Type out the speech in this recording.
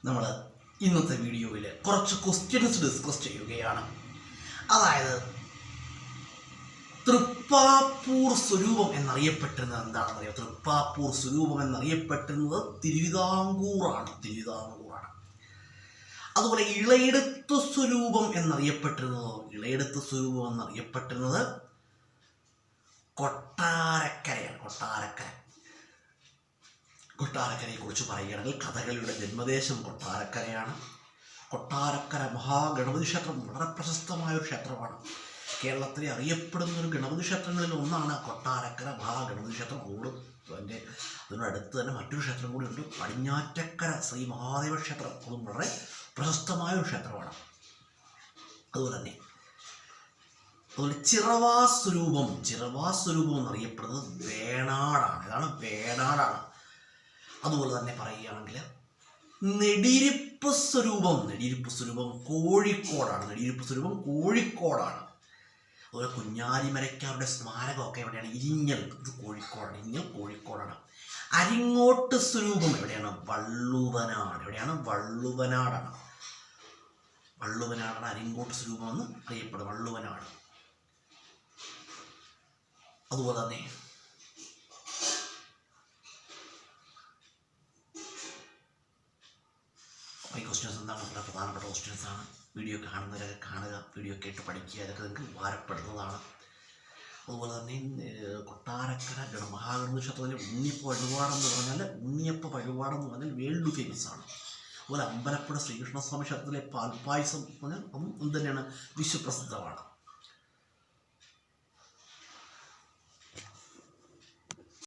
നമ്മൾ ഇന്നത്തെ വീഡിയോയിൽ കുറച്ച് ക്വസ്റ്റ്യൻസ് ഡിസ്കസ് ചെയ്യുകയാണ്. അതായത് തൃപ്പാപ്പൂർ സ്വരൂപം എന്നറിയപ്പെട്ടിരുന്നത് എന്താണെന്ന് അറിയാം. തൃപ്പാപ്പൂർ സ്വരൂപം എന്നറിയപ്പെട്ടിരുന്നത് തിരുവിതാംകൂറാണ്. അതുപോലെ ഇളയെടുത്ത് സ്വരൂപം എന്നറിയപ്പെട്ടിരുന്നത് കൊട്ടാരക്കരയാണ്. കൊട്ടാരക്കരയെ കുറിച്ച് പറയുകയാണെങ്കിൽ കഥകളിയുടെ ജന്മദേശം കൊട്ടാരക്കരയാണ്. കൊട്ടാരക്കര മഹാഗണപതി ക്ഷേത്രം വളരെ പ്രശസ്തമായ ഒരു ക്ഷേത്രമാണ്. കേരളത്തിലെ അറിയപ്പെടുന്ന ഒരു ഗണപതി ക്ഷേത്രങ്ങളിൽ ഒന്നാണ് കൊട്ടാരക്കര മഹാഗണപതി ക്ഷേത്രം. അതിനടുത്ത് തന്നെ മറ്റൊരു ക്ഷേത്രം കൂടി ഉണ്ട്, പടിഞ്ഞാറ്റക്കര ശ്രീ മഹാദേവ ക്ഷേത്രം. അതും വളരെ പ്രശസ്തമായ ഒരു ക്ഷേത്രമാണ്. അതുപോലെ ചിറവാസ്വരൂപം എന്നറിയപ്പെടുന്നത് വേണാടാണ്. അതുപോലെ തന്നെ പറയുകയാണെങ്കിൽ നെടിയിരിപ്പ് സ്വരൂപം കോഴിക്കോടാണ്. അതുപോലെ കുഞ്ഞാലിമരക്കാരുടെ സ്മാരകമൊക്കെ എവിടെയാണ്? ഇരിഞ്ഞൽ, കോഴിക്കോടാണ്. അരിങ്ങോട്ട് സ്വരൂപം എവിടെയാണ്? വള്ളുവനാടാണ്. അരിങ്ങോട്ട് സ്വരൂപം എന്ന് അറിയപ്പെടുന്നത് വള്ളുവനാട്. അതുപോലെ തന്നെ ഈ ക്വസ്റ്റ്യൻസ് എന്താണ്? വളരെ പ്രധാനപ്പെട്ട ക്വസ്റ്റ്യൻസ് ആണ്. വീഡിയോ കാണുന്നവരൊക്കെ കാണുക, വീഡിയോ കേട്ട് പഠിക്കുക, അതൊക്കെ നിങ്ങൾക്ക് ഉപകാരപ്പെടുന്നതാണ്. അതുപോലെ തന്നെ കൊട്ടാരക്കര മഹാഗണപതി ക്ഷേത്രത്തിലെ ഉണ്ണിയപ്പ വഴിപാടെന്ന് പറഞ്ഞാൽ വേൾഡ് ഫേമസ് ആണ്. അതുപോലെ അമ്പലപ്പുഴ ശ്രീകൃഷ്ണസ്വാമി ക്ഷേത്രത്തിലെ പാൽപ്പായസം അതും തന്നെയാണ് വിശ്വപ്രസിദ്ധമാണ്.